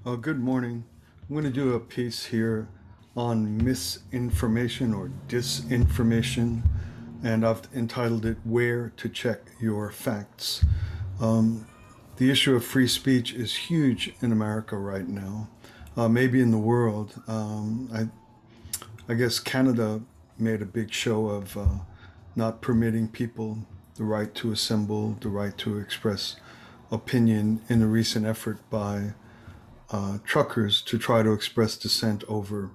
Good morning. I'm going to do a piece here on misinformation or disinformation, and I've entitled it Where to Check Your Facts. Um, the issue of free speech is huge in America right now, maybe in the world. I guess Canada made a big show of not permitting people the right to assemble, the right to express opinion in a recent effort by truckers to try to express dissent over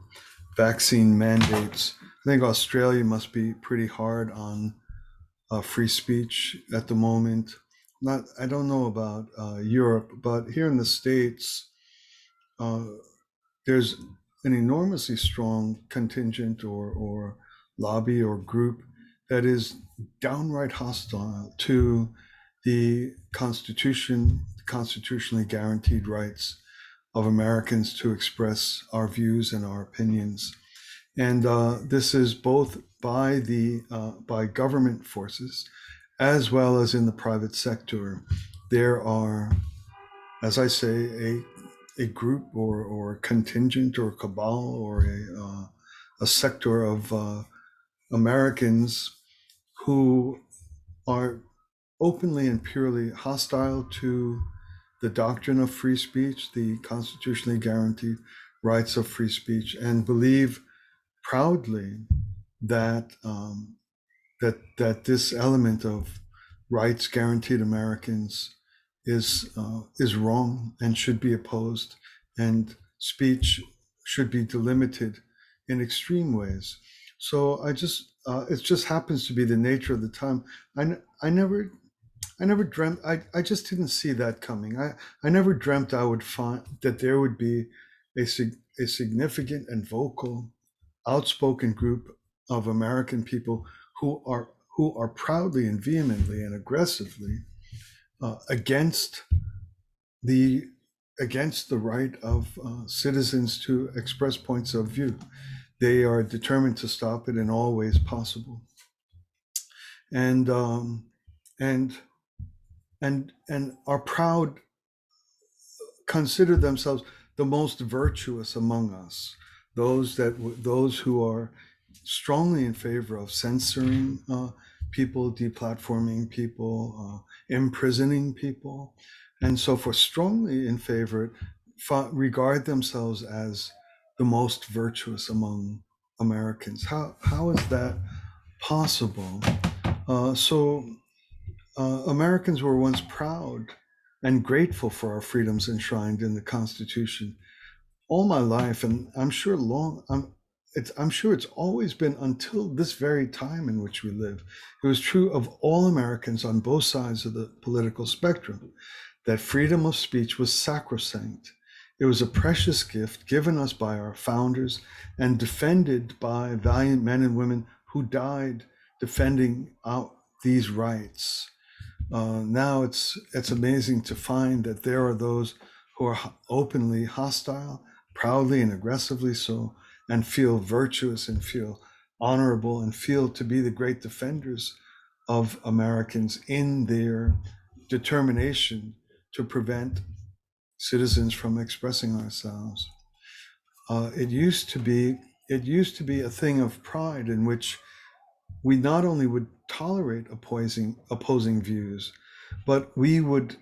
vaccine mandates. I think Australia must be pretty hard on free speech at the moment. Not, I don't know about Europe, but here in the States, uh, there's an enormously strong contingent or lobby or group that is downright hostile to the Constitution, constitutionally guaranteed rights of Americans to express our views and our opinions. And this is both by government forces as well as in the private sector. There are, as I say, a group or contingent or cabal or a sector of Americans who are openly and purely hostile to the doctrine of free speech, the constitutionally guaranteed rights of free speech, and believe proudly that that this element of rights guaranteed Americans is wrong and should be opposed, and speech should be delimited in extreme ways. So it just happens to be the nature of the time. I never dreamt. I just didn't see that coming. I never dreamt I would find that there would be a significant and vocal, outspoken group of American people who are proudly and vehemently and aggressively against the against the right of citizens to express points of view. They are determined to stop it in all ways possible, and and and are proud, consider themselves the most virtuous among us. Those who are strongly in favor of censoring people, deplatforming people, imprisoning people, and so forth, strongly in favor, regard themselves as the most virtuous among Americans. How is that possible? Americans were once proud and grateful for our freedoms enshrined in the Constitution. All my life, and I'm sure it's always been until this very time in which we live. It was true of all Americans on both sides of the political spectrum that freedom of speech was sacrosanct. It was a precious gift given us by our founders and defended by valiant men and women who died defending out these rights. Now it's amazing to find that there are those who are openly hostile, proudly and aggressively so, and feel virtuous and feel honorable and feel to be the great defenders of Americans in their determination to prevent citizens from expressing ourselves. It used to be a thing of pride in which we not only would tolerate opposing views, but we would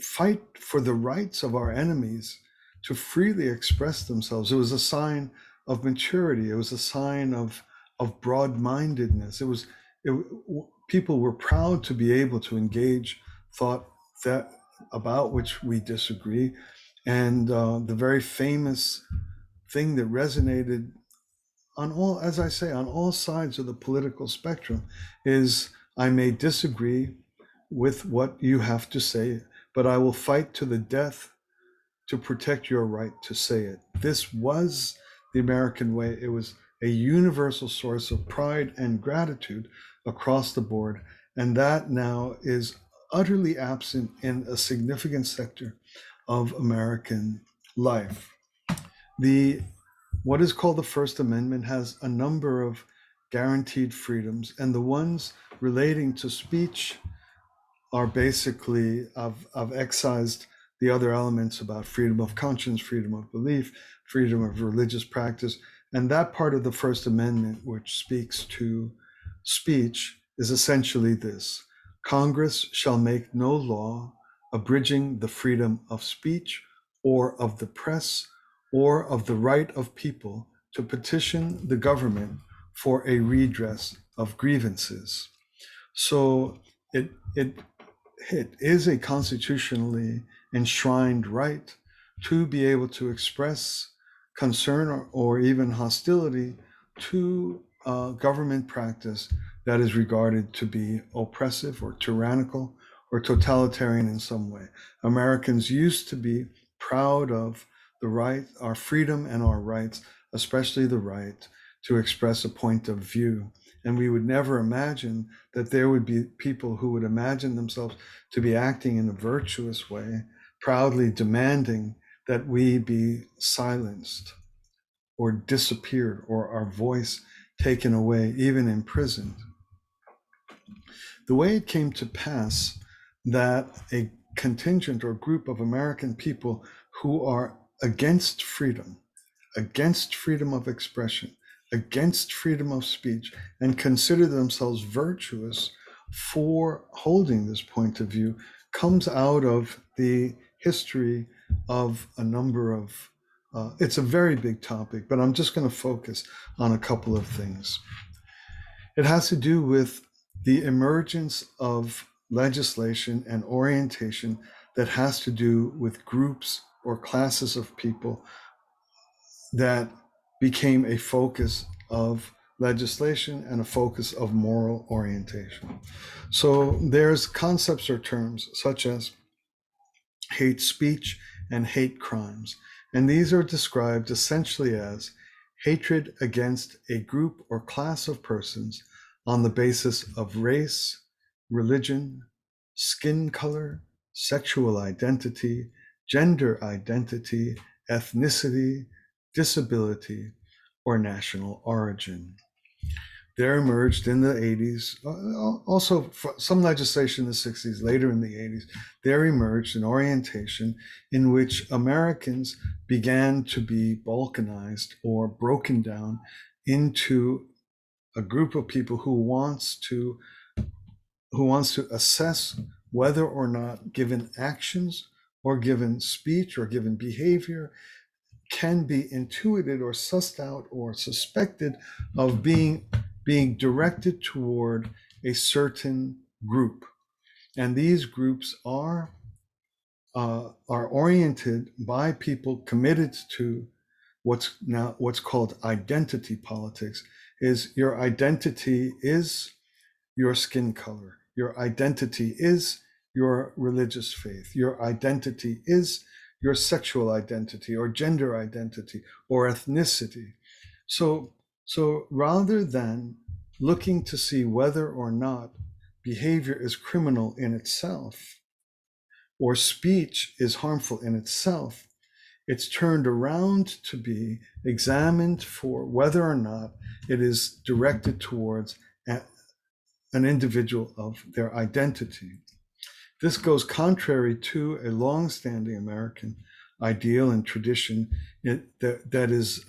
fight for the rights of our enemies to freely express themselves. It was a sign of maturity. It was a sign of broad-mindedness. People were proud to be able to engage thought that about which we disagree, and the very famous thing that resonated on all, as I say, on all sides of the political spectrum is I may disagree with what you have to say, but I will fight to the death to protect your right to say it. This was the American way. It was a universal source of pride and gratitude across the board. And that now is utterly absent in a significant sector of American life. The What is called the First Amendment has a number of guaranteed freedoms, and the ones relating to speech are basically, I've excised the other elements about freedom of conscience, freedom of belief, freedom of religious practice. And that part of the First Amendment, which speaks to speech, is essentially this: Congress shall make no law abridging the freedom of speech or of the press or of the right of people to petition the government for a redress of grievances. So it it is a constitutionally enshrined right to be able to express concern or even hostility to government practice that is regarded to be oppressive or tyrannical or totalitarian in some way. Americans used to be proud of the right, our freedom and our rights, especially the right to express a point of view. And we would never imagine that there would be people who would imagine themselves to be acting in a virtuous way, proudly demanding that we be silenced or disappeared or our voice taken away, even imprisoned. The way it came to pass that a contingent or group of American people who are against freedom of expression, against freedom of speech, and consider themselves virtuous for holding this point of view comes out of the history of a number of, it's a very big topic, but I'm just going to focus on a couple of things. It has to do with the emergence of legislation and orientation that has to do with groups or classes of people that became a focus of legislation and a focus of moral orientation. So there's concepts or terms such as hate speech and hate crimes. And these are described essentially as hatred against a group or class of persons on the basis of race, religion, skin color, sexual identity, gender identity, ethnicity, disability, or national origin. There emerged in the 80s, also some legislation in the 60s, later in the 80s, there emerged an orientation in which Americans began to be balkanized or broken down into a group of people who wants to assess whether or not given actions or given speech or given behavior can be intuited or sussed out or suspected of being directed toward a certain group. And these groups are oriented by people committed to what's called identity politics. Is your identity is your skin color, your identity is your religious faith, your identity is your sexual identity or gender identity or ethnicity. So rather than looking to see whether or not behavior is criminal in itself or speech is harmful in itself, it's turned around to be examined for whether or not it is directed towards an individual of their identity. This goes contrary to a long-standing American ideal and tradition that is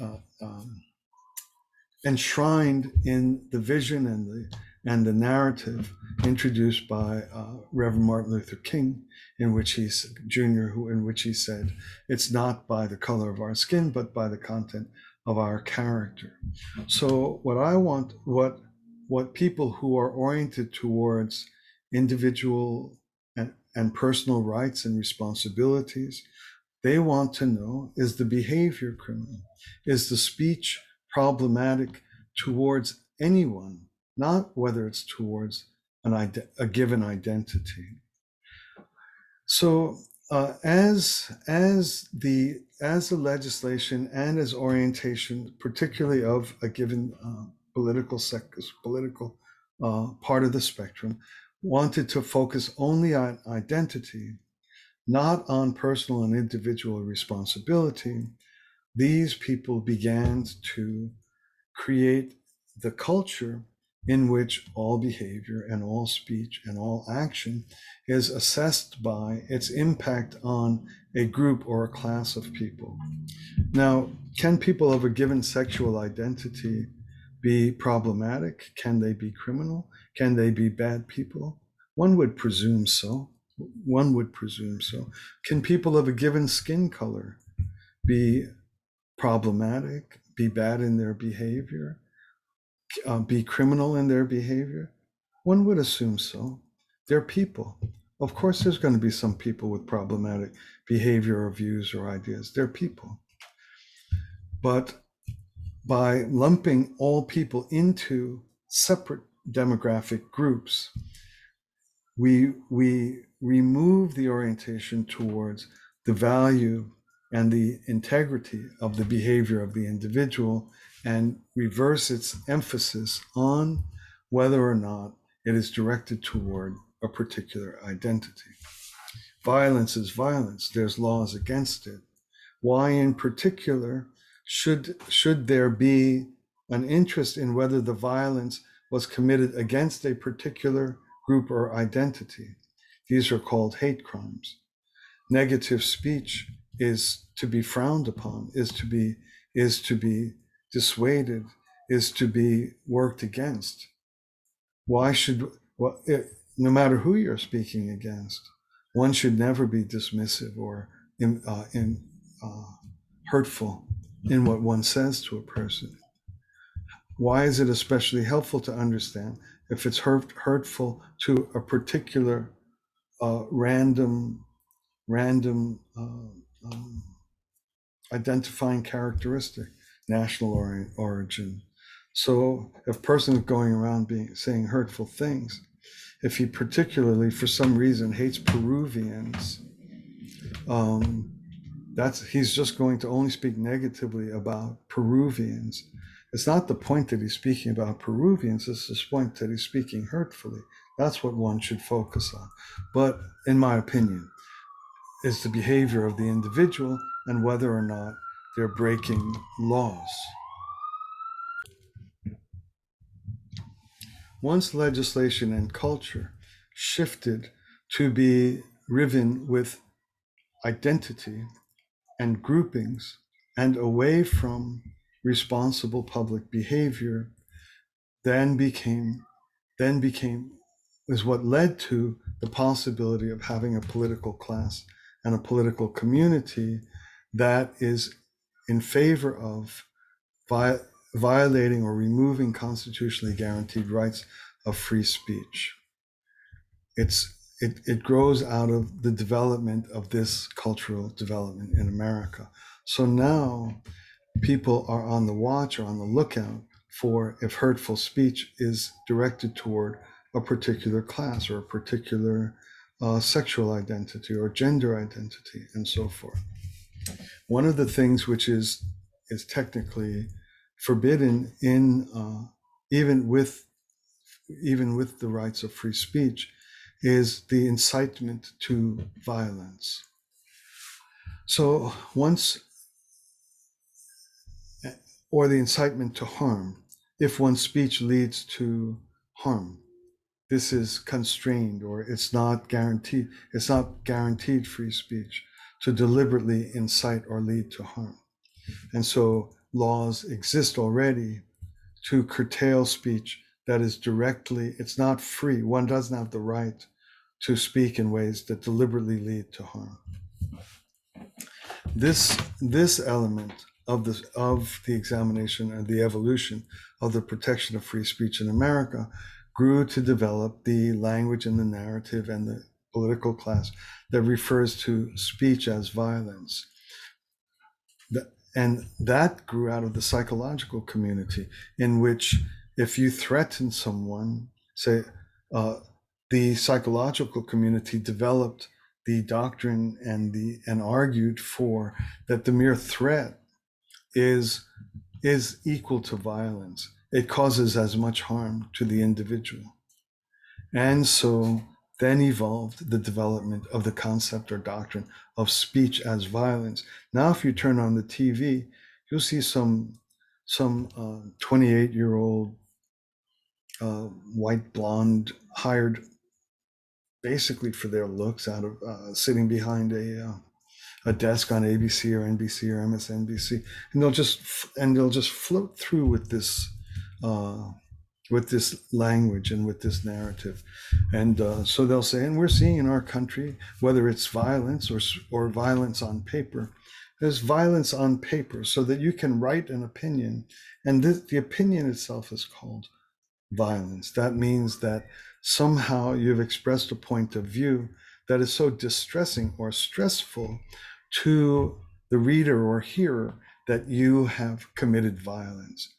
enshrined in the vision and the narrative introduced by Reverend Martin Luther King, in which he said, "It's not by the color of our skin, but by the content of our character." So what people who are oriented towards individual and personal rights and responsibilities, they want to know, is the behavior criminal? Is the speech problematic towards anyone, not whether it's towards a given identity? So as the legislation and as orientation, particularly of a given political part of the spectrum, wanted to focus only on identity, not on personal and individual responsibility, these people began to create the culture in which all behavior and all speech and all action is assessed by its impact on a group or a class of people. Now, can people of a given sexual identity be problematic? Can they be criminal? Can they be bad people? One would presume so. One would presume so. Can people of a given skin color be problematic, be bad in their behavior, be criminal in their behavior? One would assume so. They're people. Of course, there's going to be some people with problematic behavior or views or ideas. They're people. But by lumping all people into separate demographic groups, we remove the orientation towards the value and the integrity of the behavior of the individual and reverse its emphasis on whether or not it is directed toward a particular identity. Violence is violence. There's laws against it. Why in particular should there be an interest in whether the violence was committed against a particular group or identity? These are called hate crimes. Negative speech is to be frowned upon, is to be dissuaded, is to be worked against. Why should, well, no matter who you're speaking against, one should never be dismissive or hurtful in what one says to a person. Why is it especially helpful to understand if it's hurtful to a particular random identifying characteristic, national origin? So if a person is going around saying hurtful things, if he particularly, for some reason, hates Peruvians, he's just going to only speak negatively about Peruvians. It's not the point that he's speaking about Peruvians, it's the point that he's speaking hurtfully. That's what one should focus on. But in my opinion, it's the behavior of the individual and whether or not they're breaking laws. Once legislation and culture shifted to be riven with identity and groupings and away from responsible public behavior, then became is what led to the possibility of having a political class and a political community that is in favor of violating or removing constitutionally guaranteed rights of free speech. It grows out of the development of this cultural development in America. So now people are on the watch or on the lookout for if hurtful speech is directed toward a particular class or a particular sexual identity or gender identity and so forth. One of the things which is technically forbidden in even with the rights of free speech is the incitement to violence. So or the incitement to harm, if one's speech leads to harm. This is constrained, or it's not guaranteed free speech to deliberately incite or lead to harm. And so laws exist already to curtail speech that is directly, it's not free. One doesn't have the right to speak in ways that deliberately lead to harm. This element of the examination and the evolution of the protection of free speech in America grew to develop the language and the narrative and the political class that refers to speech as violence. And that grew out of the psychological community, in which if you threaten someone, say, the psychological community developed the doctrine and argued for that the mere threat is equal to violence. It causes as much harm to the individual. And so then evolved the development of the concept or doctrine of speech as violence. Now, if you turn on the TV, you'll see some 28-year-old white blonde, hired basically for their looks, out of sitting behind a desk on ABC or NBC or MSNBC, and they'll just float through uh, with this language and with this narrative, and so they'll say, and we're seeing in our country, whether it's violence or violence on paper, there's violence on paper, so that you can write an opinion, and the opinion itself is called violence. That means that somehow you've expressed a point of view that is so distressing or stressful to the reader or hearer that you have committed violence.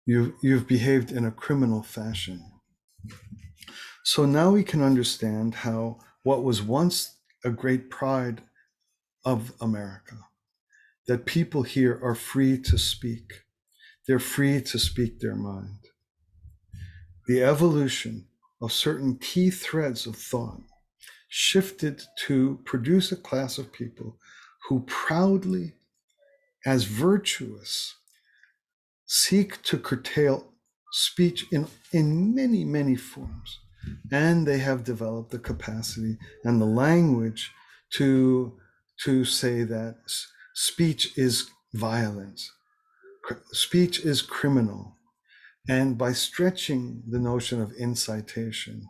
You've behaved in a criminal fashion. So now we can understand how what was once a great pride of America, that people here are free to speak. They're free to speak their mind. The evolution of certain key threads of thought shifted to produce a class of people who proudly, as virtuous, seek to curtail speech in many, many forms. And they have developed the capacity and the language to say that speech is violence, speech is criminal. And by stretching the notion of incitation,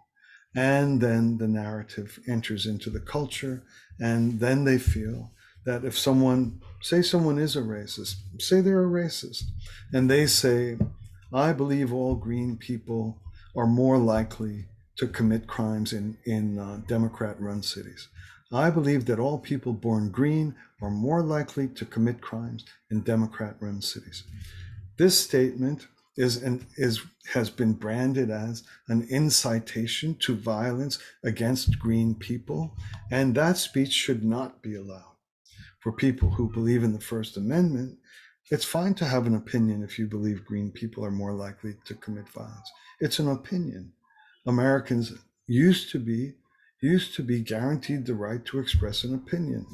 and then the narrative enters into the culture, and then they feel that if someone is a racist, say they're a racist, and they say, I believe all green people are more likely to commit crimes in Democrat-run cities. I believe that all people born green are more likely to commit crimes in Democrat-run cities. This statement has been branded as an incitation to violence against green people, and that speech should not be allowed. For people who believe in the First Amendment, it's fine to have an opinion if you believe green people are more likely to commit violence. It's an opinion. Americans used to be guaranteed the right to express an opinion.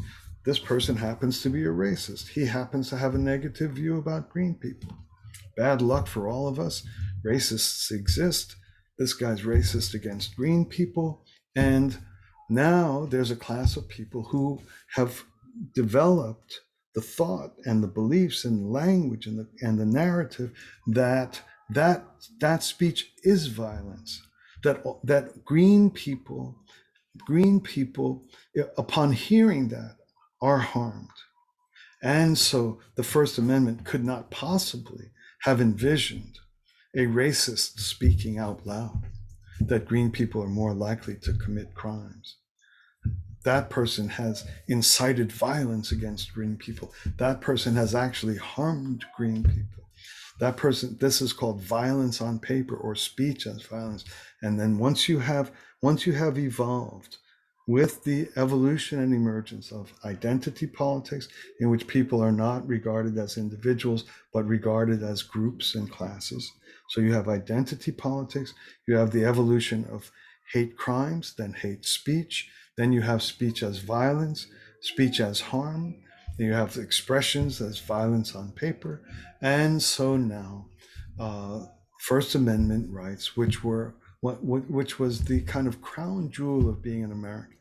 This person happens to be a racist. He happens to have a negative view about green people. Bad luck for all of us. Racists exist. This guy's racist against green people. And now there's a class of people who have developed the thought and the beliefs and the language and the narrative that speech is violence. That green people, upon hearing that, are harmed. And so the First Amendment could not possibly have envisioned a racist speaking out loud that green people are more likely to commit crimes. That person has incited violence against green people. That person has actually harmed green people. That person, this is called violence on paper, or speech as violence. And then once you have evolved with the evolution and emergence of identity politics, in which people are not regarded as individuals, but regarded as groups and classes. So you have identity politics, you have the evolution of hate crimes, then hate speech, then you have speech as violence, speech as harm, then you have expressions as violence on paper. And so now, First Amendment rights, which was the kind of crown jewel of being an American.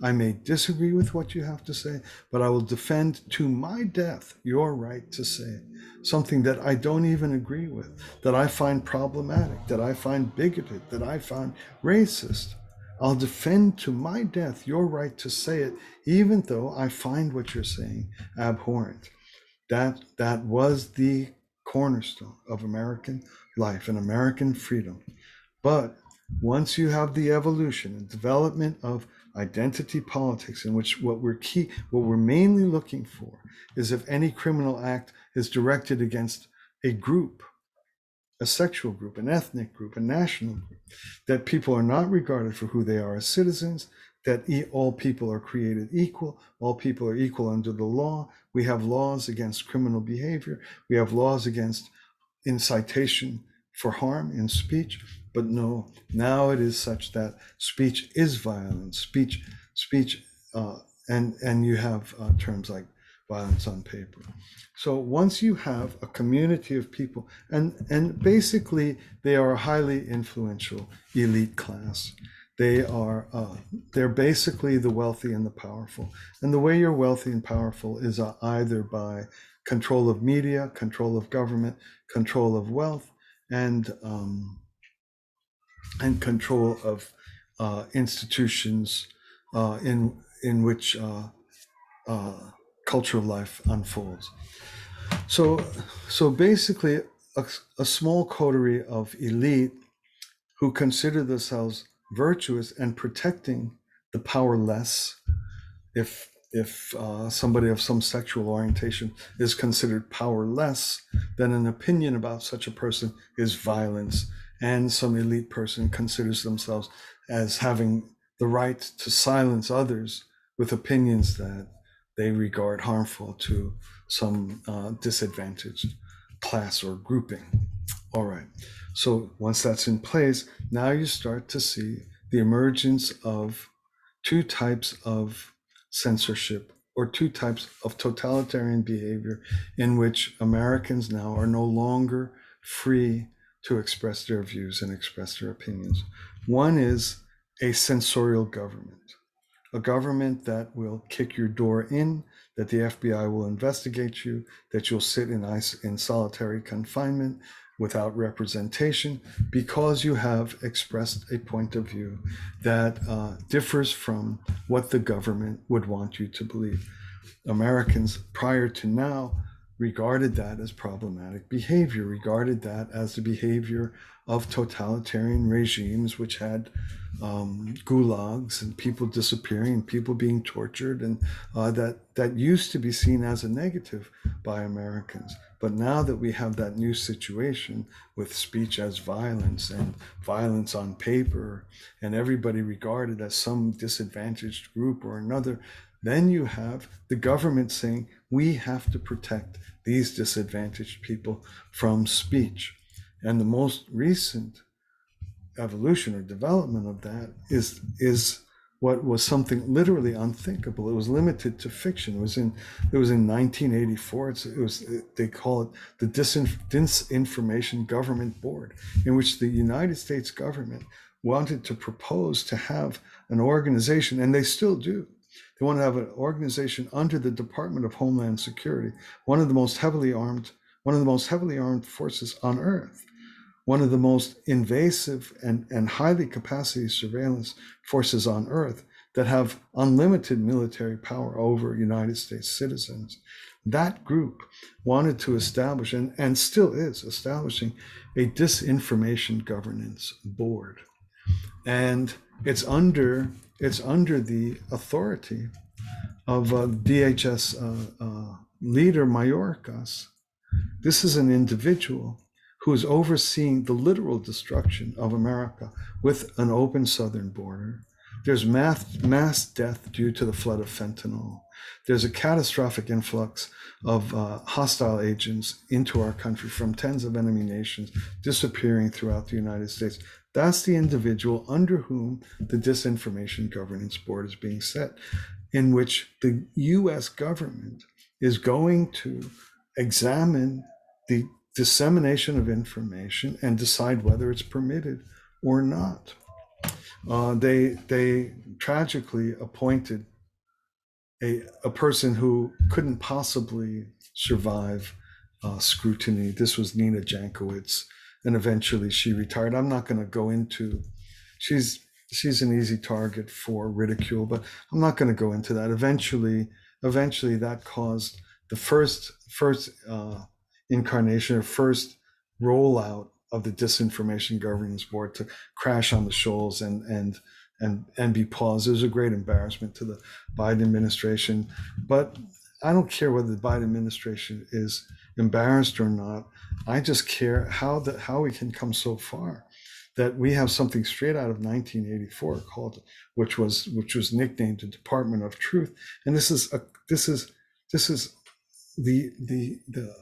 I may disagree with what you have to say, but I will defend to my death your right to say something that I don't even agree with, that I find problematic, that I find bigoted, that I find racist. I'll defend to my death your right to say it, even though I find what you're saying abhorrent. That was the cornerstone of American life and American freedom. But once you have the evolution and development of identity politics, in which what we're mainly looking for is if any criminal act is directed against a group, a sexual group, an ethnic group, a national group, that people are not regarded for who they are as citizens, that all people are created equal, all people are equal under the law. We have laws against criminal behavior. We have laws against incitation for harm in speech. But no, now it is such that speech is violence. And you have terms like violence on paper. So once you have a community of people, and basically they are a highly influential elite class. They're basically the wealthy and the powerful. And the way you're wealthy and powerful is either by control of media, control of government, control of wealth, and control of institutions in which uh, cultural life unfolds. So basically, a small coterie of elite who consider themselves virtuous and protecting the powerless. If somebody of some sexual orientation is considered powerless, then an opinion about such a person is violence, and some elite person considers themselves as having the right to silence others with opinions that they regard harmful to some disadvantaged class or grouping. All right. So once that's in place, now you start to see the emergence of two types of censorship or two types of totalitarian behavior in which Americans now are no longer free to express their views and express their opinions. One is a censorial government, a government that will kick your door in, that the FBI will investigate you, that you'll sit in solitary confinement without representation because you have expressed a point of view that differs from what the government would want you to believe. Americans prior to now regarded that as problematic behavior, regarded that as the behavior of totalitarian regimes, which had gulags and people disappearing and people being tortured, and that used to be seen as a negative by Americans. But now that we have that new situation with speech as violence and violence on paper, and everybody regarded as some disadvantaged group or another, then you have the government saying, we have to protect these disadvantaged people from speech. And the most recent evolution or development of that is what was something literally unthinkable. It was limited to fiction. It was in 1984. They call it the Disinformation Government Board, in which the United States government wanted to propose to have an organization, and they still do. They want to have an organization under the Department of Homeland Security, one of the most heavily armed forces on earth, one of the most invasive and highly capacity surveillance forces on earth that have unlimited military power over United States citizens. That group wanted to establish, and still is establishing, a disinformation governance board. And it's under the authority of DHS leader Mayorkas. This is an individual who is overseeing the literal destruction of America with an open southern border. There's mass death due to the flood of fentanyl. There's a catastrophic influx of hostile agents into our country from tens of enemy nations disappearing throughout the United States. That's the individual under whom the Disinformation Governance Board is being set, in which the US government is going to examine the dissemination of information and decide whether it's permitted or not. They tragically appointed a person who couldn't possibly survive scrutiny. This was Nina Jankowicz, and eventually she retired. I'm not going to go into. She's an easy target for ridicule, but I'm not going to go into that. Eventually that caused the first incarnation or first rollout of the Disinformation Governance Board to crash on the shoals and be paused. It was a great embarrassment to the Biden administration. But I don't care whether the Biden administration is embarrassed or not. I just care how we can come so far that we have something straight out of 1984 called, which was nicknamed the Department of Truth. And this is the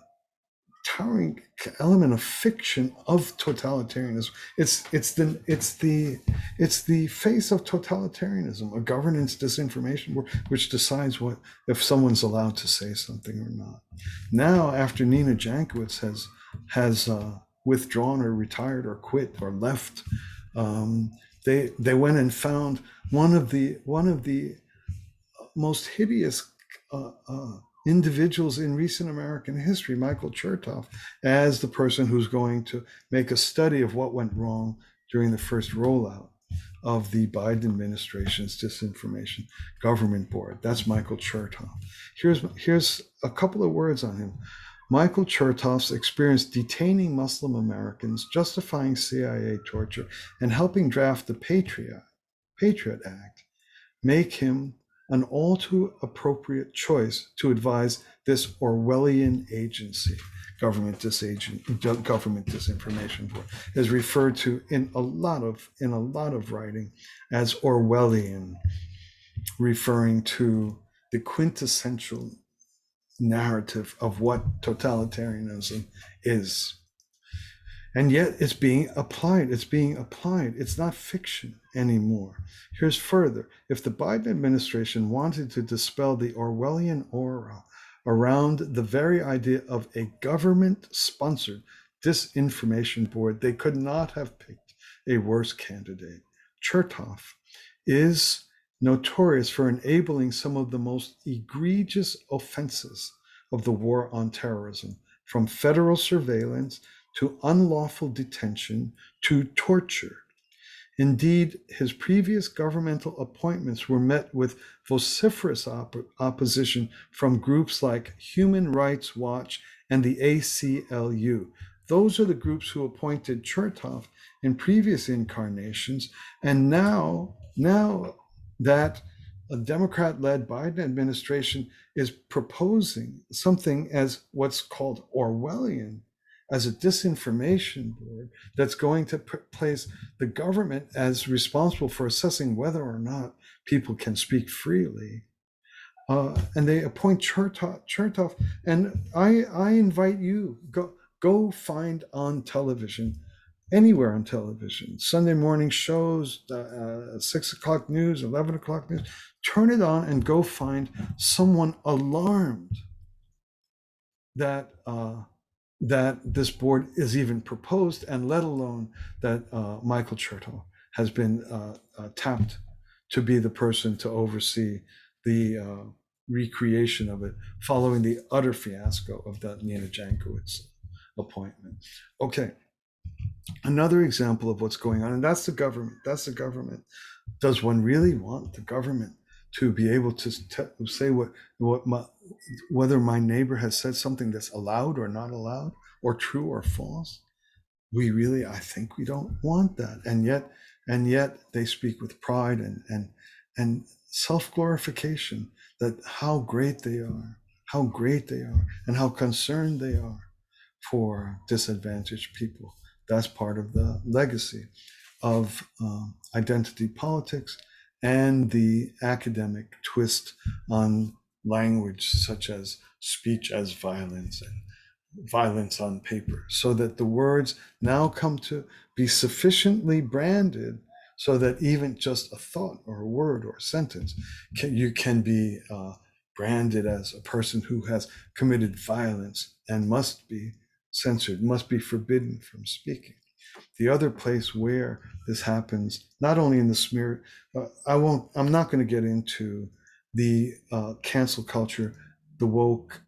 empowering element of fiction of totalitarianism. It's the face of totalitarianism, a governance disinformation board, which decides what if someone's allowed to say something or not. Now, after Nina Jankowicz has withdrawn or retired or quit or left, they went and found one of the most hideous individuals in recent American history, Michael Chertoff, as the person who's going to make a study of what went wrong during the first rollout of the Biden administration's disinformation government board. That's Michael Chertoff. Here's a couple of words on him. Michael Chertoff's experience detaining Muslim Americans, justifying CIA torture, and helping draft the Patriot Act make him an all too appropriate choice to advise this Orwellian agency. Government disinformation board is referred to in a lot of writing as Orwellian, referring to the quintessential narrative of what totalitarianism is. And yet it's being applied. It's not fiction anymore. Here's further. If the Biden administration wanted to dispel the Orwellian aura around the very idea of a government-sponsored disinformation board, they could not have picked a worse candidate. Chertoff is notorious for enabling some of the most egregious offenses of the war on terrorism, from federal surveillance to unlawful detention to torture. Indeed, his previous governmental appointments were met with vociferous opposition from groups like Human Rights Watch and the ACLU. Those are the groups who appointed Chertoff in previous incarnations, and now that a Democrat-led Biden administration is proposing something as what's called Orwellian, as a disinformation board that's going to place the government as responsible for assessing whether or not people can speak freely. And they appoint Chertoff. And I invite you, go find on television, anywhere on television, Sunday morning shows, 6 o'clock news, 11 o'clock news, turn it on and go find someone alarmed that this board is even proposed, and let alone that Michael Chertoff has been tapped to be the person to oversee the recreation of it following the utter fiasco of that Nina Jankowicz appointment. Okay, another example of what's going on, and that's the government. Does one really want the government to be able to say whether my neighbor has said something that's allowed or not allowed, or true or false? I think we don't want that. And yet they speak with pride and self-glorification that how great they are, and how concerned they are for disadvantaged people. That's part of the legacy of identity politics and the academic twist on language, such as speech as violence and violence on paper, so that the words now come to be sufficiently branded so that even just a thought or a word or a sentence can be branded as a person who has committed violence and must be censored, must be forbidden from speaking. The other place where this happens, not only in the smear, I'm not going to get into the cancel culture, the woke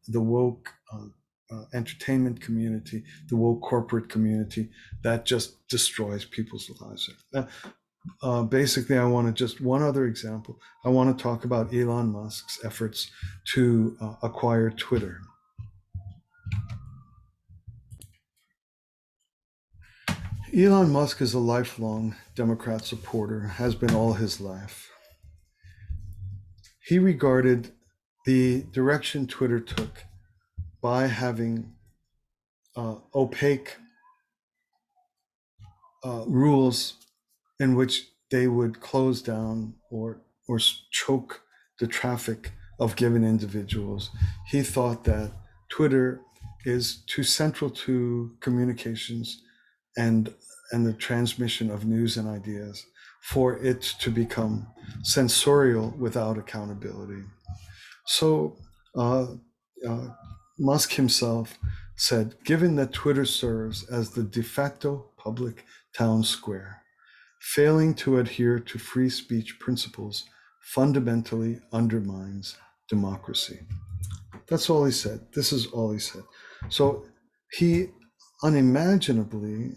entertainment community, the woke corporate community that just destroys people's lives. Basically, I want to just one other example. I want to talk about Elon Musk's efforts to acquire Twitter. Elon Musk is a lifelong Democrat supporter, has been all his life. He regarded the direction Twitter took by having opaque rules in which they would close down or choke the traffic of given individuals. He thought that Twitter is too central to communications and the transmission of news and ideas for it to become censorial without accountability. So uh, uh, Musk himself said, given that Twitter serves as the de facto public town square, failing to adhere to free speech principles fundamentally undermines democracy. That's all he said. This is all he said. So he unimaginably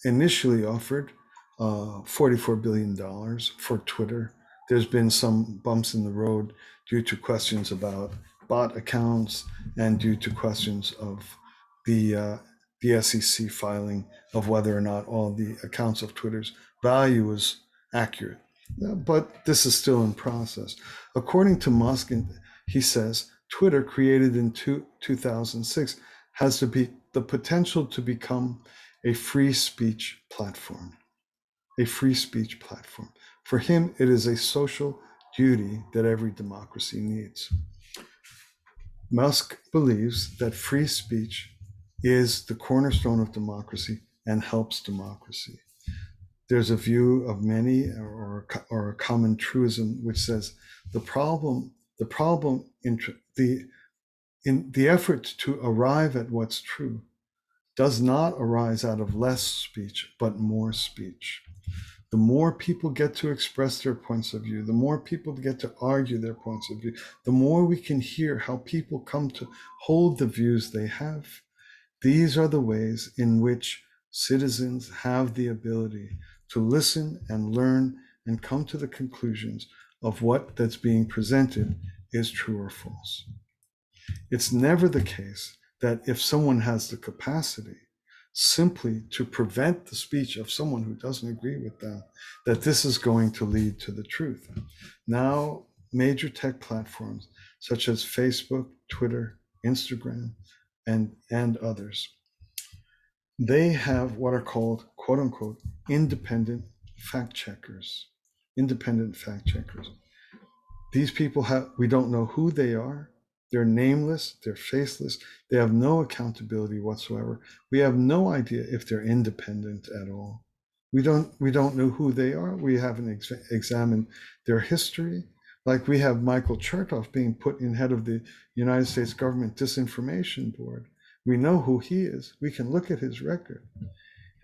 initially offered $44 billion for Twitter. There's been some bumps in the road due to questions about bot accounts and due to questions of the SEC filing of whether or not all the accounts of Twitter's value was accurate. But this is still in process. According to Musk, he says Twitter, created in 2006, has the potential to become a free speech platform. A free speech platform. For him, it is a social duty that every democracy needs. Musk believes that free speech is the cornerstone of democracy and helps democracy. There's a view of many, or a common truism, which says the problem in the effort to arrive at what's true does not arise out of less speech, but more speech. The more people get to express their points of view, the more people get to argue their points of view, the more we can hear how people come to hold the views they have. These are the ways in which citizens have the ability to listen and learn and come to the conclusions of what that's being presented is true or false. It's never the case that if someone has the capacity simply to prevent the speech of someone who doesn't agree with them, that this is going to lead to the truth. Now, major tech platforms such as Facebook, Twitter, Instagram, and others, they have what are called, quote unquote, independent fact checkers. Independent fact checkers. These people we don't know who they are. They're nameless, they're faceless, they have no accountability whatsoever. We have no idea if they're independent at all. We don't know who they are. We haven't examined their history. Like we have Michael Chertoff being put in head of the United States government Disinformation Board. We know who he is. We can look at his record.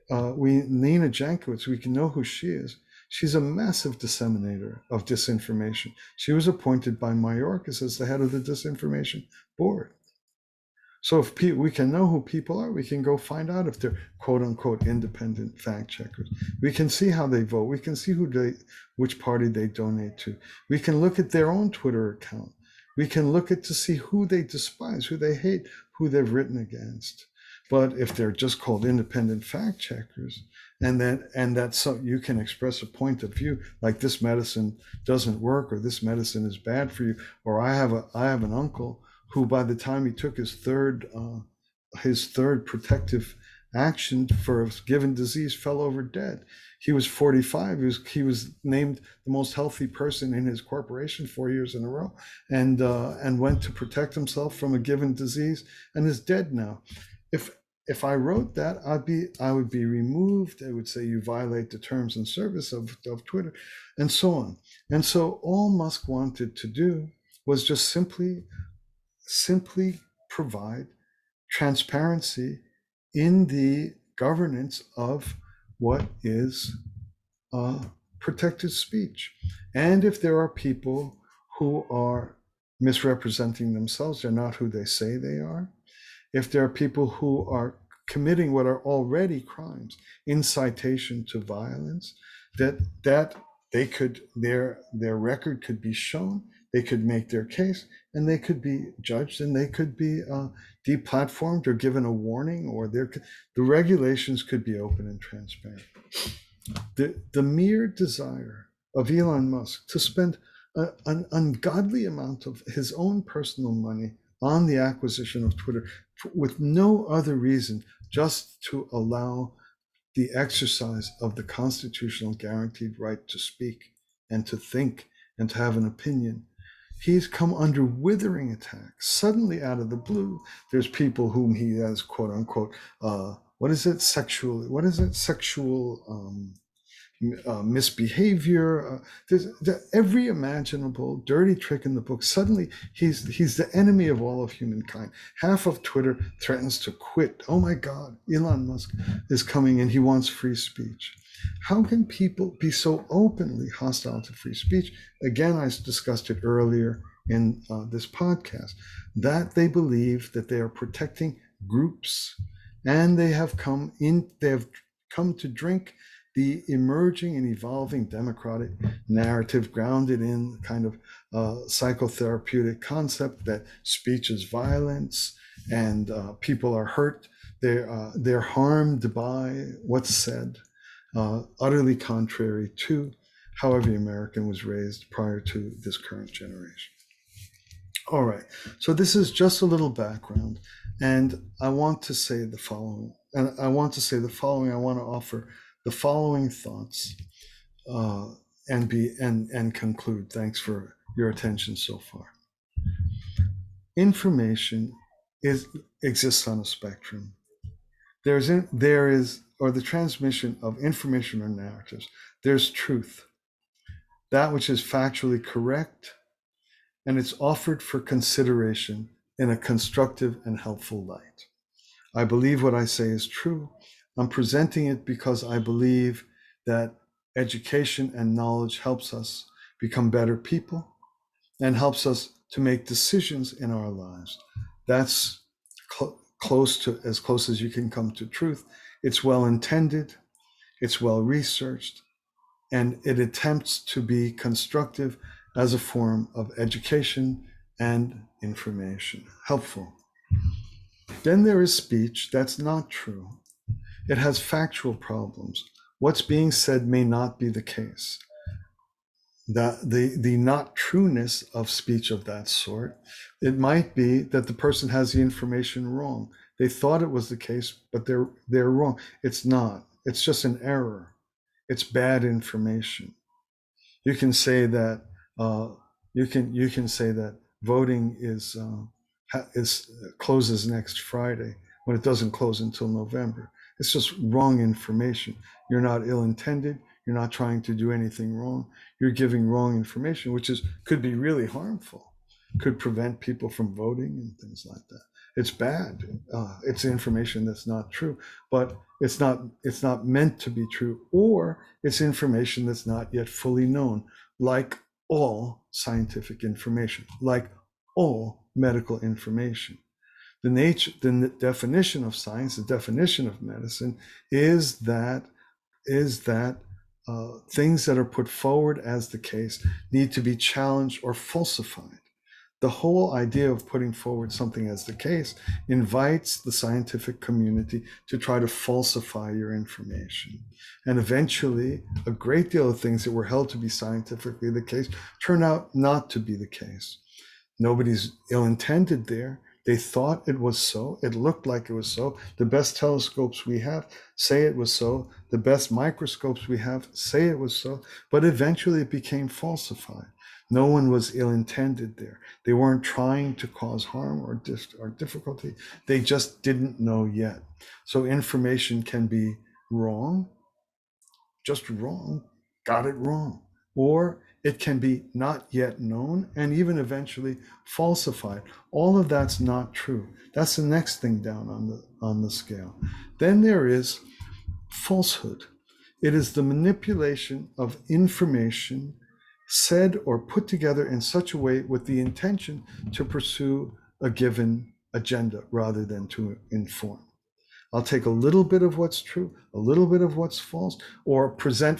Nina Jankowicz, we can know who she is. She's a massive disseminator of disinformation. She was appointed by Mayorkas as the head of the Disinformation Board. So if we can know who people are, we can go find out if they're quote unquote independent fact checkers. We can see how they vote. We can see which party they donate to. We can look at their own Twitter account. We can look at to see who they despise, who they hate, who they've written against. But if they're just called independent fact checkers, and that's so you can express a point of view like this medicine doesn't work, or this medicine is bad for you, or I have an uncle who, by the time he took his third protective action for a given disease, fell over dead. He was 45. He was named the most healthy person in his corporation 4 years in a row, and went to protect himself from a given disease, and is dead now. If I wrote that, I would be removed. I would say you violate the terms and service of Twitter, and so on. And so all Musk wanted to do was just simply provide transparency in the governance of what is protected speech. And if there are people who are misrepresenting themselves, they're not who they say they are. If there are people who are committing what are already crimes, incitation to violence, that they could their record could be shown, they could make their case, and they could be judged, and they could be deplatformed or given a warning, or the regulations could be open and transparent. The mere desire of Elon Musk to spend an ungodly amount of his own personal money on the acquisition of Twitter with no other reason, just to allow the exercise of the constitutional guaranteed right to speak and to think and to have an opinion, He's come under withering attack. Suddenly, out of the blue, there's people whom he has, quote unquote, what is it? Sexual misbehavior. There's every imaginable dirty trick in the book. Suddenly, he's the enemy of all of humankind. Half of Twitter threatens to quit. Oh my God, Elon Musk is coming and he wants free speech. How can people be so openly hostile to free speech? Again, I discussed it earlier in this podcast, that they believe that they are protecting groups, and they have come to drink the emerging and evolving democratic narrative grounded in kind of psychotherapeutic concept that speech is violence and people are hurt. They're harmed by what's said, utterly contrary to how every American was raised prior to this current generation. All right, so this is just a little background, and I want to say the following. I want to offer the following thoughts, and conclude. Thanks for your attention so far. Information exists on a spectrum. There is, or the transmission of information or narratives. There's truth, that which is factually correct, and it's offered for consideration in a constructive and helpful light. I believe what I say is true. I'm presenting it because I believe that education and knowledge helps us become better people and helps us to make decisions in our lives. That's as close as you can come to truth. It's well intended, it's well researched, and it attempts to be constructive as a form of education and information, helpful. Then there is speech that's not true. It has factual problems. What's being said may not be the case. The not trueness of speech of that sort, it might be that the person has the information wrong. They thought it was the case, but they're wrong. It's not. It's just an error. It's bad information. You can say that you can say that voting is closes next Friday when it doesn't close until November. It's just wrong information. You're not ill-intended. You're not trying to do anything wrong. You're giving wrong information, which could be really harmful, could prevent people from voting and things like that. It's bad. It's information that's not true, but it's not meant to be true, or it's information that's not yet fully known, like all scientific information, like all medical information. The definition of science, the definition of medicine, is that things that are put forward as the case need to be challenged or falsified. The whole idea of putting forward something as the case invites the scientific community to try to falsify your information. And eventually, a great deal of things that were held to be scientifically the case turn out not to be the case. Nobody's ill-intended there. They thought it was so. It looked like it was so. The best telescopes we have say it was so. The best microscopes we have say it was so. But eventually it became falsified. No one was ill-intended there. They weren't trying to cause harm or difficulty. They just didn't know yet. So information can be wrong, just wrong, got it wrong. Or it can be not yet known and even eventually falsified. All of that's not true. That's the next thing down on the scale. Then there is falsehood. It is the manipulation of information said or put together in such a way with the intention to pursue a given agenda rather than to inform. I'll take a little bit of what's true, a little bit of what's false, or present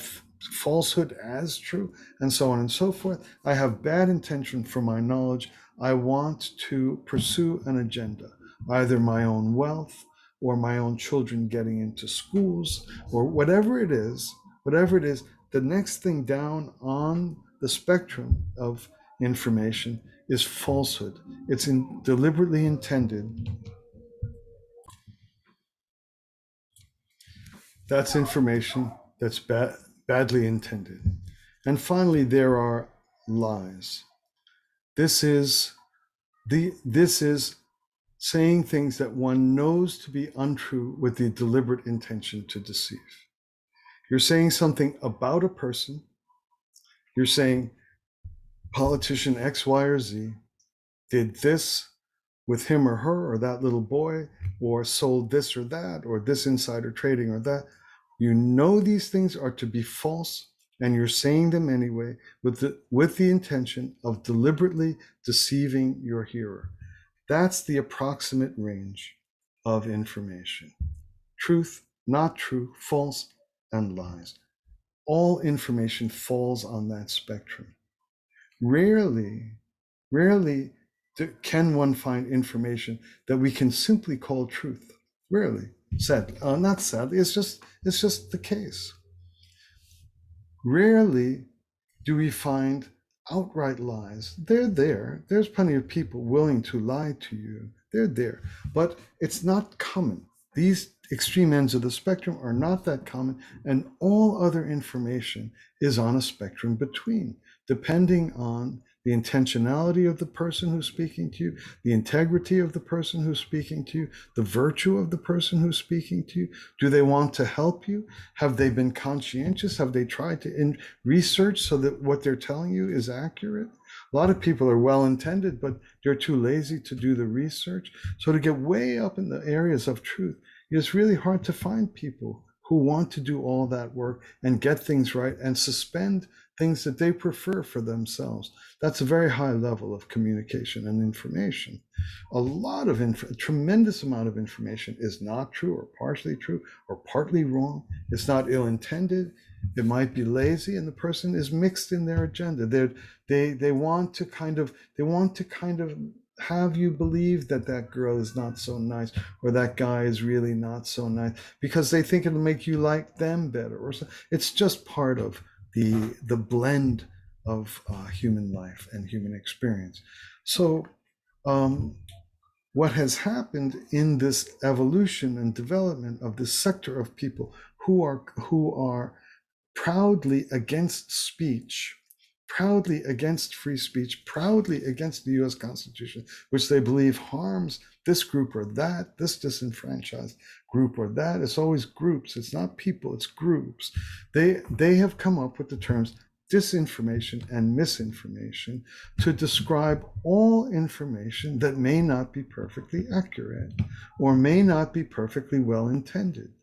falsehood as true, and so on and so forth. I have bad intention for my knowledge. I want to pursue an agenda, either my own wealth or my own children getting into schools, or whatever it is, the next thing down on the spectrum of information is falsehood. It's deliberately intended. That's information that's badly intended. And finally, there are lies. This is this is saying things that one knows to be untrue with the deliberate intention to deceive. You're saying something about a person. You're saying politician X, Y, or Z did this with him or her or that little boy, or sold this or that, or this insider trading or that. You know these things are to be false, and you're saying them anyway with the intention of deliberately deceiving your hearer. That's the approximate range of information. Truth, not true, false, and lies. All information falls on that spectrum. Rarely can one find information that we can simply call truth. Rarely. Not sadly, it's just the case. Rarely do we find outright lies. They're there. There's plenty of people willing to lie to you. They're there. But it's not common. These extreme ends of the spectrum are not that common, and all other information is on a spectrum between, depending on the intentionality of the person who's speaking to you, the integrity of the person who's speaking to you, the virtue of the person who's speaking to you. Do they want to help you? Have they been conscientious? Have they tried to research so that what they're telling you is accurate? A lot of people are well-intended, but they're too lazy to do the research. So to get way up in the areas of truth, it's really hard to find people who want to do all that work and get things right and suspend things that they prefer for themselves. That's a very high level of communication and information. A tremendous amount of information is not true or partially true or partly wrong. It's not ill-intended. It might be lazy, and the person is mixed in their agenda. They want to kind of have you believe that that girl is not so nice, or that guy is really not so nice, because they think it'll make you like them better, or so. It's just part of the blend of human life and human experience. So what has happened in this evolution and development of this sector of people who are proudly against speech, proudly against free speech, proudly against the US Constitution, which they believe harms this group or that, this disenfranchised group or that. It's always groups. It's not people, it's groups. They have come up with the terms disinformation and misinformation to describe all information that may not be perfectly accurate or may not be perfectly well intended.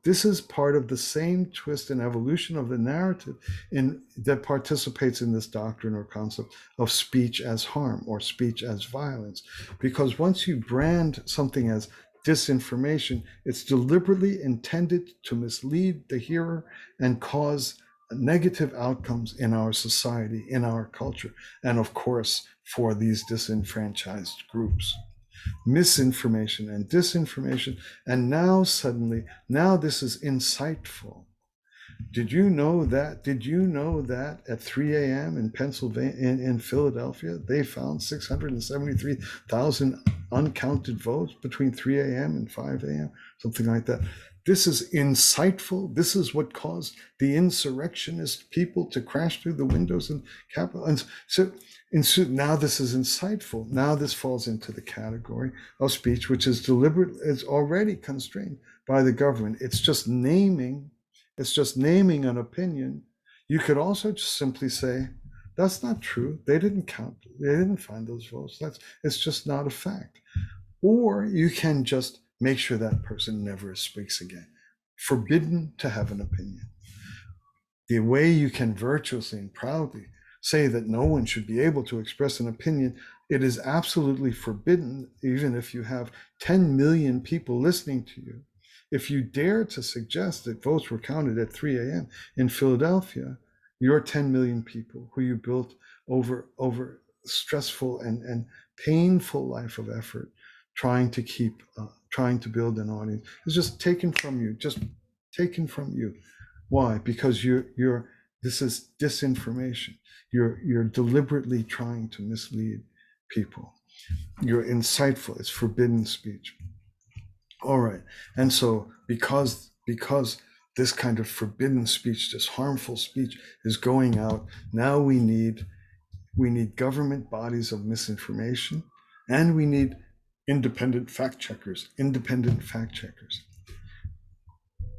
This is part of the same twist and evolution of the narrative that participates in this doctrine or concept of speech as harm or speech as violence. Because once you brand something as disinformation, it's deliberately intended to mislead the hearer and cause negative outcomes in our society, in our culture, and of course, for these disenfranchised groups. Misinformation and disinformation, and now suddenly, now this is insightful. Did you know that at 3 a.m. in Pennsylvania, in Philadelphia, they found 673,000 uncounted votes between 3 a.m. and 5 a.m., something like that? This is insightful. This is what caused the insurrectionist people to crash through the windows in Capitol. And so now this is insightful. Now this falls into the category of speech which is deliberate, is already constrained by the government. It's just naming an opinion. You could also just simply say, that's not true. They didn't find those votes. It's just not a fact. Or you can just make sure that person never speaks again. Forbidden to have an opinion. The way you can virtuously and proudly say that no one should be able to express an opinion, it is absolutely forbidden, even if you have 10 million people listening to you. If you dare to suggest that votes were counted at 3 a.m. in Philadelphia, your 10 million people who you built over stressful and painful life of effort, trying to build an audience, is just taken from you. Why? Because this is disinformation. You're deliberately trying to mislead people. You're insightful. It's forbidden speech. All right. And so because this kind of forbidden speech, this harmful speech is going out, now we need We need government bodies of misinformation, and we need independent fact checkers. Independent fact checkers.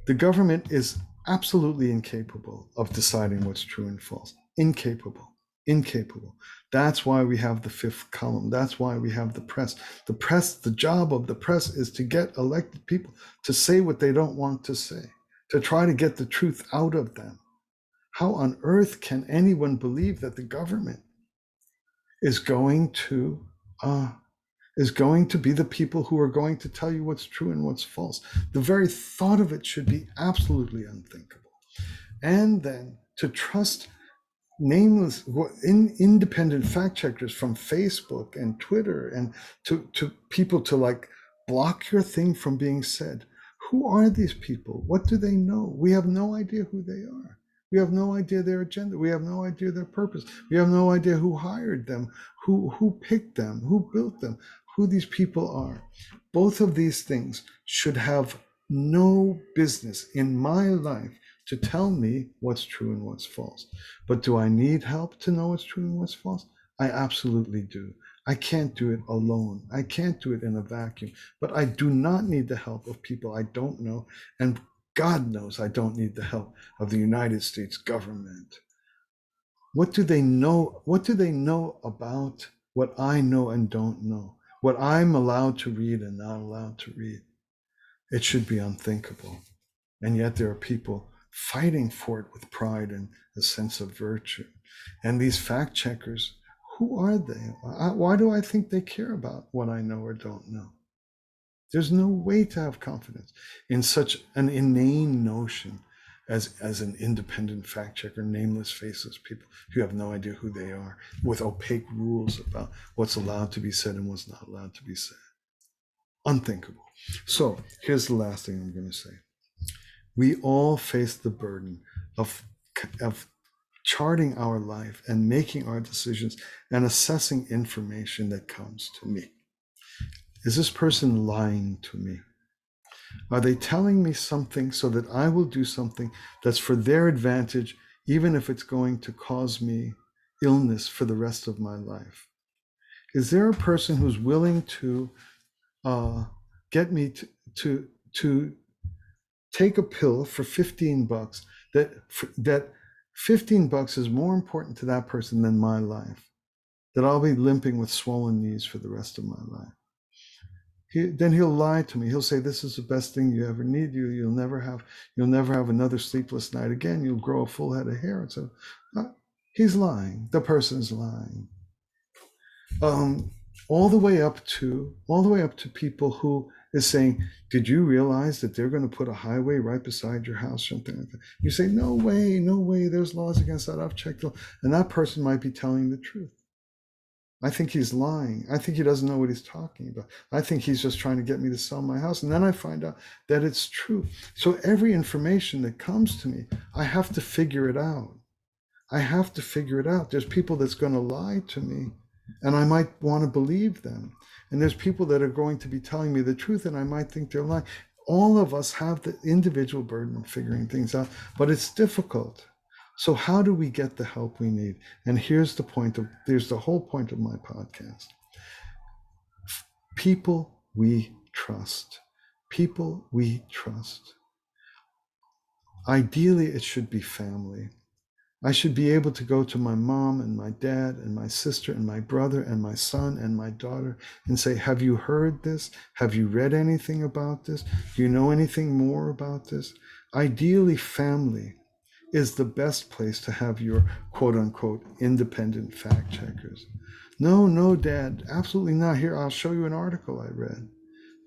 The government is absolutely incapable of deciding what's true and false. Incapable. Incapable. That's why we have the fifth column. That's why we have the press. The press, the job of the press is to get elected people to say what they don't want to say, to try to get the truth out of them. How on earth can anyone believe that the government is going to be the people who are going to tell you what's true and what's false? The very thought of it should be absolutely unthinkable. And then to trust nameless independent fact checkers from Facebook and Twitter, and to people to like block your thing from being said. Who are these people? What do they know? We have no idea who they are. We have no idea their agenda. We have no idea their purpose. We have no idea who hired them, who picked them, who built them, who these people are. Both of these things should have no business in my life to tell me what's true and what's false. But do I need help to know what's true and what's false? I absolutely do. I can't do it alone. I can't do it in a vacuum. But I do not need the help of people I don't know. And God knows I don't need the help of the United States government. What do they know? What do they know about what I know and don't know? What I'm allowed to read and not allowed to read? It should be unthinkable. And yet there are people fighting for it with pride and a sense of virtue. And these fact checkers, who are they? Why do I think they care about what I know or don't know? There's no way to have confidence in such an inane notion as an independent fact checker, nameless, faceless people who have no idea who they are, with opaque rules about what's allowed to be said and what's not allowed to be said. Unthinkable. So here's the last thing I'm going to say. We all face the burden of charting our life and making our decisions and assessing information that comes to me. Is this person lying to me? Are they telling me something so that I will do something that's for their advantage, even if it's going to cause me illness for the rest of my life? Is there a person who's willing to get me to take a pill for $15 that $15 is more important to that person than my life, that I'll be limping with swollen knees for the rest of my life? Then he'll lie to me. He'll say, this is the best thing you ever need. You'll never have another sleepless night again. You'll grow a full head of hair. And so he's lying. The person's lying. All the way up to people who is saying, did you realize that they're going to put a highway right beside your house, something like that? You say, no way, there's laws against that, I've checked. And that person might be telling the truth. I think he's lying. I think he doesn't know what he's talking about. I think he's just trying to get me to sell my house. And then I find out that it's true. So every information that comes to me, I have to figure it out. There's people that's going to lie to me, and I might want to believe them. And there's people that are going to be telling me the truth, and I might think they're lying. All of us have the individual burden of figuring things out, but it's difficult. So how do we get the help we need? And here's the whole point of my podcast. People we trust. People we trust. Ideally, it should be family. I should be able to go to my mom and my dad and my sister and my brother and my son and my daughter and say, have you heard this? Have you read anything about this? Do you know anything more about this? Ideally, family is the best place to have your quote unquote independent fact checkers. No, Dad, absolutely not. Here, I'll show you an article I read.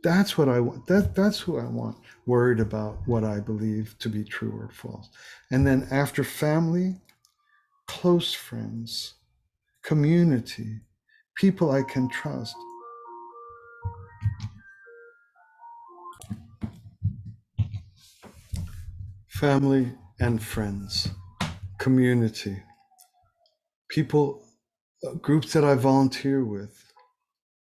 That's what I want. That's who I want, worried about what I believe to be true or false. And then after family, close friends, community, people I can trust. Family and friends, community, people, groups that I volunteer with.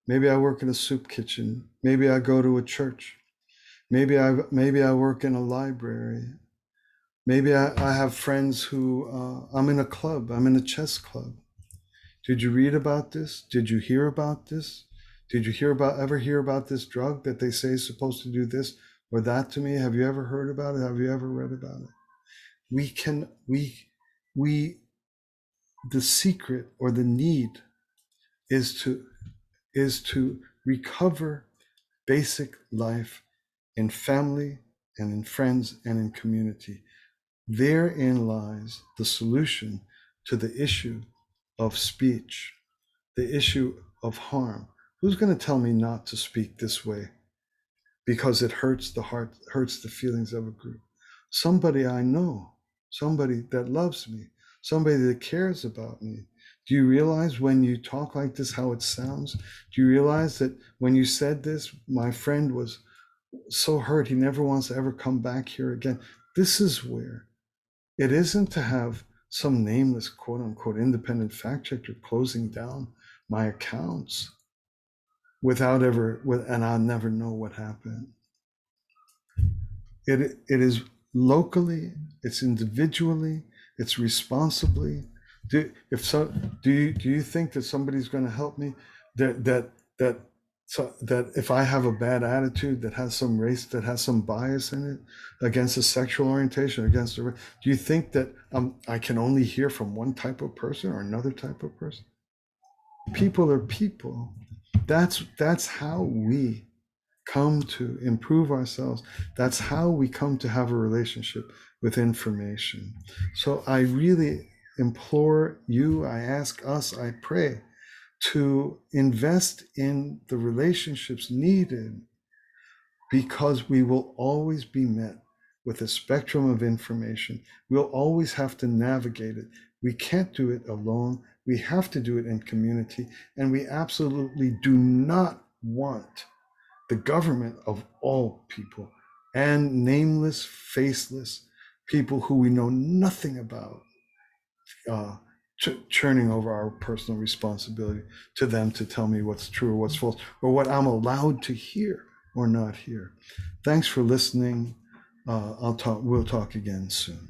Maybe I work in a soup kitchen. Maybe I go to a church. Maybe I work in a library. Maybe I have friends who, I'm in a club. I'm in a chess club. Did you read about this? Did you hear about this? Did you ever hear about this drug that they say is supposed to do this or that to me? Have you ever heard about it? Have you ever read about it? We can, we, the secret or the need is to recover basic life in family and in friends and in community. Therein lies the solution to the issue of speech, the issue of harm. Who's going to tell me not to speak this way because it hurts the heart, hurts the feelings of a group? Somebody I know, somebody that loves me, somebody that cares about me. Do you realize when you talk like this how it sounds? Do you realize that when you said this, my friend was so hurt he never wants to ever come back here again? This is where it isn't to have some nameless quote unquote independent fact checker closing down my accounts and I'll never know what happened. It is locally, it's individually, it's responsibly. Do you think that somebody's going to help me that if I have a bad attitude that has some race, that has some bias in it against a sexual orientation, against do you think that I can only hear from one type of person or another type of person? People are people. That's how we come to improve ourselves. That's how we come to have a relationship with information. So I really implore you, I ask us, I pray to invest in the relationships needed, because we will always be met with a spectrum of information. We'll always have to navigate it. We can't do it alone. We have to do it in community. And we absolutely do not want the government of all people and nameless, faceless people who we know nothing about, churning over our personal responsibility to them to tell me what's true or what's false, or what I'm allowed to hear or not hear. Thanks for listening. We'll talk again soon.